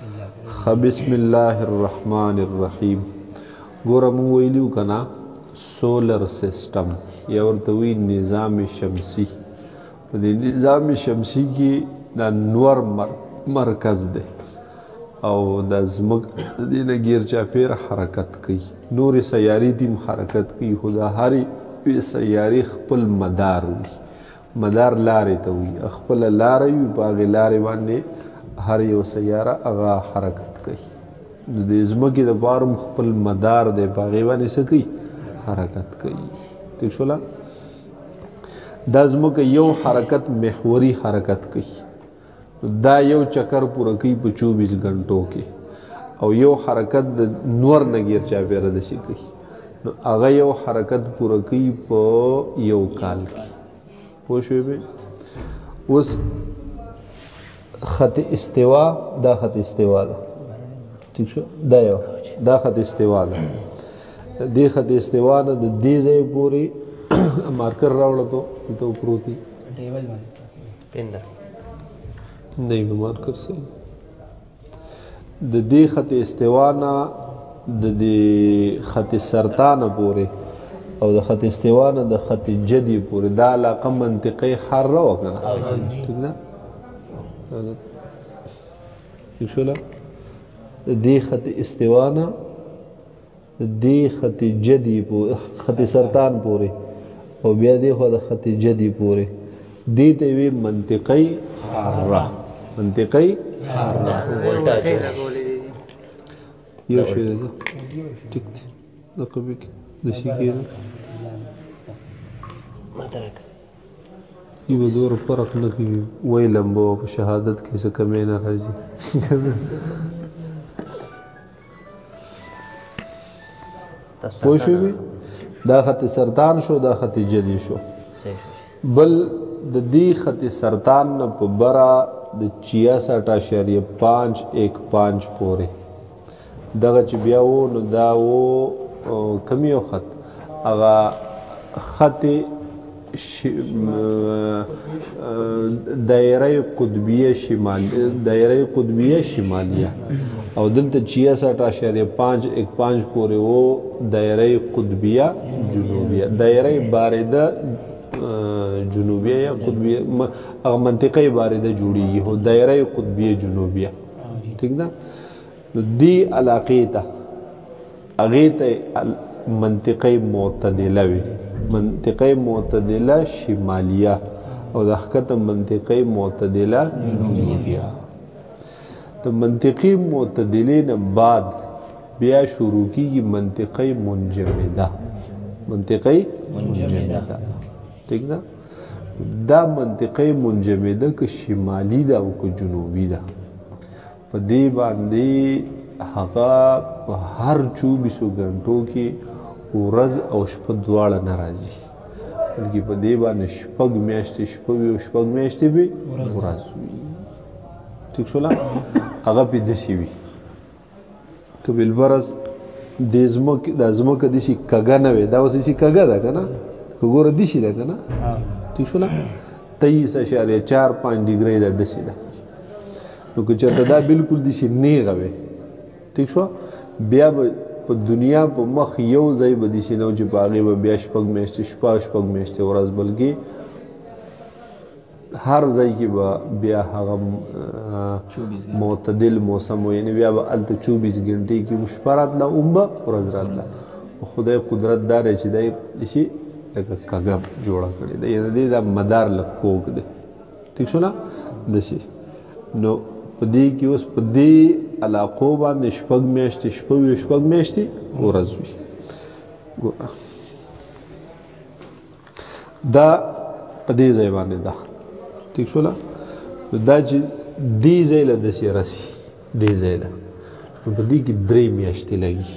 بسم الله الرحمن الرحیم. ګوره مونږ ویلیو که نه سولر سسټم یا ورته وایي نظام شمسي. په دې نظام شمسي کې دا نور مرکز دی او د ځمکه د دې نه ګیر چاپېر حرکت کوي. نورې سیارې دې هم حرکت کوي خو د هرې سیارې خپل مدار وي. مدار لارې ته وي، خپله لاره وي، په هغې لارې باندې هر یو سیاره هغه حرکت کوي. نو د ځمکې دپاره هم خپل مدار دی، په هغې باندې څه کوي؟ حرکت کوي. ټیک شوله؟ دا ځمکه یو حرکت محوري حرکت کوي، دا یو چکر پوره کوي په 24 غنټو کې، او یو حرکت د نور نه ګیر چاپېره داسې کوي، نو هغه یو حرکت پوره کوي په یو کال کې. پوه شوې بې؟ اوس خط استوا، دا خط استوا ده، ٹھیک شو؟ دا خط استوا ده. دې خط استوا نه د دې ځای پورې مارکر راوړه ته پروت دی نہیں به مارکر صحیح. د دې خط استوا نه د دې خط سرطانه پورې او د خط استوا نه د خط جدي پورې دا علاقه منطقه حاره وه که نه؟ ټیک ده؟ ٹھیک شوله؟ د دې خط استوا نه د دې خط جدي پورې خط سرطان پورې او بیا دې خوا د خط جدي پورې دې ته وي منطقه حاره. منطقه حاره یو شی دی ټیک دی. دقه پکې داسې کېده یو به دومره فرق نه کوي. ویلم به په شهادت کې څه کمی نه راځي. پوه شوې؟ دا خط سرطان شو، دا خط جدي شو. بل د دې خط سرطان نه په بره د 66.515 پورې دغه چې بیا و نو دا و کم یو خط هغه خط دایره قطبیه شمالیه او دلته 66.515 پورې و دایره قطبیه جنوبیه. دایره بارده جنوبیه یا قطبیه هغه منطقه بارده جوړیږي، خو دایره قطبیه جنوبیه. ٹھیک ده؟ نو دې علاقې ته هغې ته منطقه معتدله وي، منطقه معتدله شمالیه او د ښکته منطقه معتدله جنوبیه. د منطقې معتدلې نه بعد بیا شروع کیږي منطقه منجمده. منطقه منجمده ٹھیک ده؟ دا منطقه منجمده که شمالی ده او که جنوبی ده، په دې باندې هغه په هر 24 غنټو کې ورځ او شپه دواړه نه راځي، بلکې په دې باندې شپږ میاشتې شپه وي او شپږ میاشتې به ورځ وي. ټیک شوله؟ هغه پې داسې وي که بالفرض دا ځمکه داسې کږه نه وي، دا اوس داسې کږه ده که نه؟ که ګوره داسې ده که نه؟ ټیک شوله؟ 23.45 ډګرۍ ده، داسې ده. نو که چېرته دا بلکل داسې نیغه وي، ټیک شوه، بیا به په دنیا په مخ یو ځای به داسې نه و چې په هغې به بیا شپږ میاشتې شپه او شپږ میاشتې ورځ، بلکې هر ځای کې به بیا هغه معتدل موسم و، یعنې بیا به هلته 24 ګنټې کې هم شپه راتله هم به ورځ راتله. خدای قدرت دا دی چې دی داسې لکه کږه جوړه کړې ده، یعنې دې دا مدار لږ کوږ دی. ټیک شو نه؟ داسې نو په دې کې اوس په دې علاقو باندې شپږ میاشتې شپه وي او شپږ میاشتې ورځ وي. دا په دې ځای باندې ده. ټیک شوله؟ دا چې دې ځای له داسې رسي، دې ځای له، نو په دې کې 3 میاشتې لګي.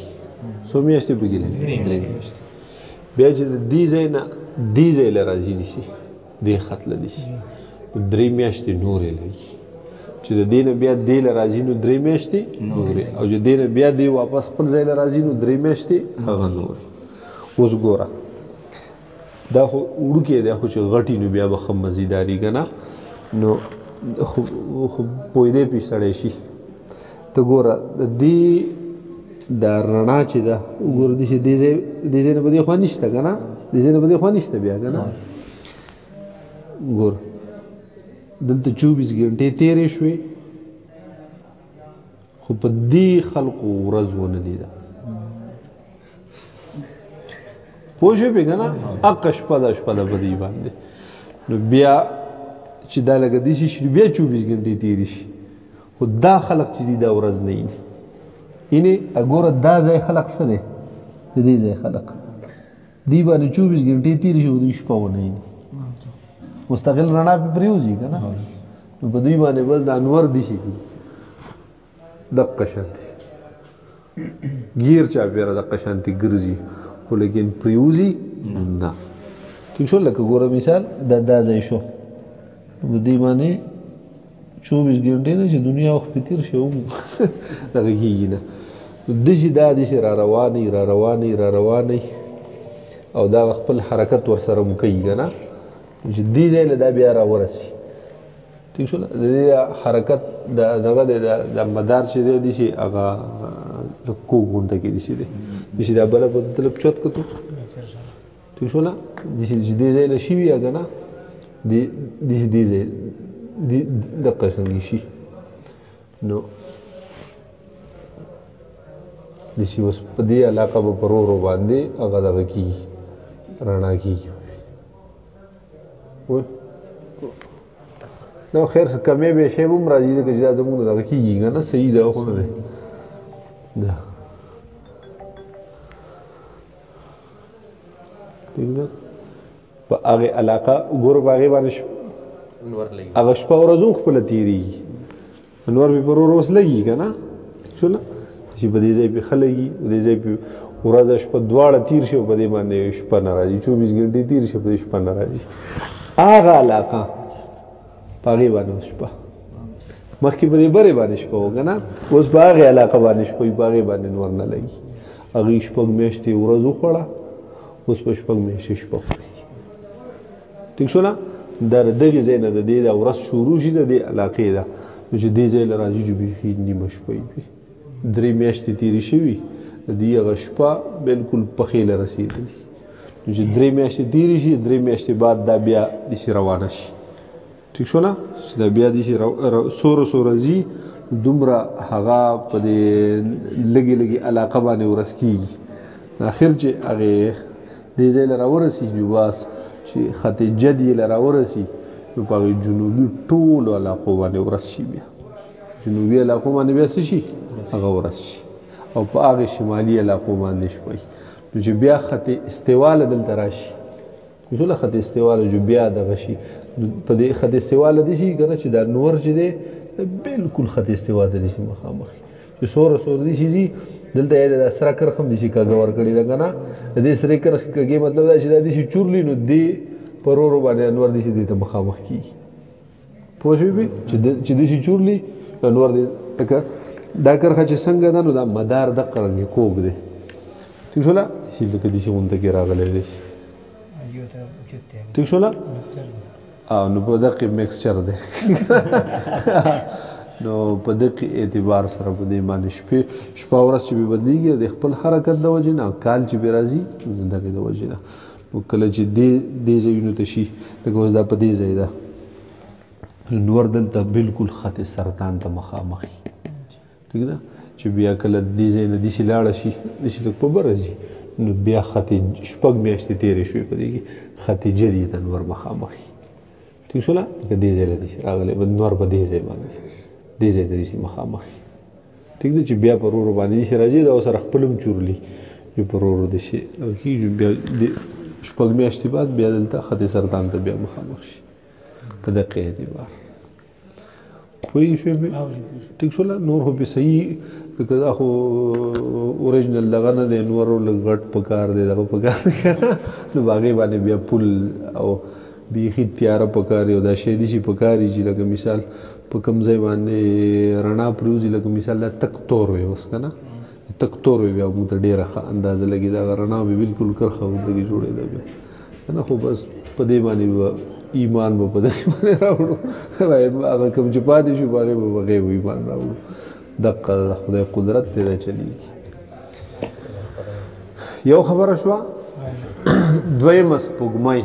څو میاشتې پکې لګي؟ 3 میاشتې. بیا چې د دې ځای نه دې ځای له راځي داسې دې خط له داسې 3 میاشتې نورې لګي. چې د دې نه بیا دې له راځي نو 3 میاشتې نورې، او چې دې نه بیا دې واپس خپل ځای له راځي نو 3 میاشتې هغه نورې. اوس ګوره دا خو وړوکی دی، خو چې غټي نو بیا به ښه مزیداري که نه؟ نو خو پوهېدی پې سړی شي. ته ګوره د دې دا رڼا چې ده وګوره دې ځای نه به دې خوا نشته که نه دې ځای نه به دې خوا نشته بیا که نه ګوره دلته 24 ګنټې تېرې شوې خو په دې خلقو ورځ ونه لیده پوه شوې پې که نه حقه شپه ده شپه ده په دې باندې نو بیا چې دا لکه داسې شي بیا 24 ګنټې تېرې شي خو دا خلق چې دي دا ورځ نه ویني یعنې ګوره دا ځای خلق څه دی د دې ځای خلق دوی باندې 24 ګنټې تېرې شي خو دوی شپه ونه ویني مستقل رڼا پې پرېوځي که نه نو په دوی باندې بس د انور دي شي دقه شانتې ګیر چاپېره دقه شانتې ګرځي خو لیکن پرېوځي نه ټیک شو لکه ګوره مثال دا ځای شو په دې باندې 24 ګنټې نه چې دنیا وخت پې تېر شي هم دغه کېږي نه داسې دا داسې را روانئ او دا خپل حرکت ورسره مو کوي که نه چې دې ځای له دا بیا راورسي ټیک شو د دې حرکت دغه دی د مدار چې دی داسې هغه کوږ غونډه کې داسې دی داسې دا بله په طرف چت کتو ټیک شوله داسې چې دې ځای له شي وي که نه داسې دې ځای دقه څنګه شي نو داسې اوس په دې علاقه به په ورو باندې هغه دغه کېږي رڼا کېږي نو خیر څه کمی به شی به هم راځي ځکه چې دا زمونږ دغه کېږي که نه صحیح ده خو نه دی ده ټیک ده په هغې علاقه ګوره په هغې باندې هغه شپه ورځ هم خپله تېرېږي انور پې پر اوس لګي که نه شو نه چې په دې ځای پې ښه لګي په دې ځای پې ورځ شپه دواړه تېر شي او په دې باندې شپه نه راځي 24 ګنټې تېر شي په دې شپه نه راځي هغه علاقه په هغې باندې اوس شپه مخکې په دې برې باندې شپه و که نه اوس په هغې علاقه باندې شپه وي په هغې باندې نور نه لګي هغې شپږ میاشتې ورځ وخوړه اوس په شپږ میاشتې شپه خوري ټیک شو نه دا د دغې ځای نه د دې دا ورځ شروع شي د دې علاقې ده نو چې دې ځای له راځي چې بیخي نیمه شپه وي 3 میاشتې تېرې شوي د دې هغه شپه بلکل پخې له رسېدلي نو چې 3 میاشتې تېرې شي 3 میاشتې بعد دا بیا داسې روانه شي ټیک شو نه چې دا بیا داسې سوره ځي دومره هغه په دې لږې علاقه باندې ورځ کېږي اخر چې هغې دې ځای له راورسېږي بس چې خط جد یې له راورسي نو په هغې جنوبي ټولو علاقو باندې ورځ شي بیا جنوبي علاقو باندې بیا څه شي هغه ورځ شي او په هغې شمالي علاقو باندې شوي نو چې بیا خط استوا له دلته راشي ټول خط استوا له جو بیا دغه شي په دې خط استوا له دې شي که نه چې دا نور چې دی بلکل خط استوا ته دې شي مخامخ چې سوره دې شي ځي دلته یې د سره کرښه هم دې شي کږه ورکړې ده که نه د دې سرې کرښې کږې مطلب دا چې دا دې شي چورلي نو دې په ورو باندې انور دې شي دې ته مخامخ کېږي پوه شوې پې چې دې شي چورلي انور دې لکه دا کرښه چې څنګه ده نو دا مدار دقه رنګې کوږ دی ټیک شوله داسې لکه داسې غونته کې راغلی دی ټیک شوله نو په دقې میکسچر دی نو په دقې اعتبار سره په دې باندې شپه ورځ چې به بدلېږي د خپل حرکت د وجې نه کال چې به راځي دغې د وجې نه نو کله چې دې ځایونو ته شي لکه اوس دا په دې ځای ده نور دلته بلکل خط سرطان ته مخامخ ټیک ده چې بیا کله دې ځای نه داسې لاړه شي داسې لږ په بره ځي نو بیا خط شپږ میاشتې تېرې شوې په دې کې خط جد یې ته نور مخامخ ټیک شوله لکه دې ځای له داسې راغلی نور په دې ځای باندې دې ځای ته داسې مخامخ ټیک ده چې بیا په ورو باندې داسې راځي دا سره خپل هم چورلي چې په ورو داسې کېږي بیا شپږ میاشتې بعد بیا دلته خط سرطان ته بیا مخامخ شي په دقې اعتبار پوه شوې ټیک شوله نور خو پې صحیح لکه دا خو اوریجنل دغه نه دی نور لږ غټ پکار دی دغه پکار دی که نه نو په هغې باندې بیا پل او بیخي تیاره پکار او دا شی داسې پکار چې لکه مثال په کوم ځای باندې رڼا پرېوځي لکه مثال دا تک تور وي اوس که نه تک تور وي بیا موږ ته ډېره ښه اندازه لګي دا رڼا به بلکل کرښه غوندې جوړېده بیا که نه خو بس په دې باندې به ایمان به په دې باندې راوړو هغه کوم چې پاتې شو په هغې به په هغې به ایمان راوړو دقه د خدای قدرت دی دا چلیږي. یو خبره شوه. دویمه سپوږمۍ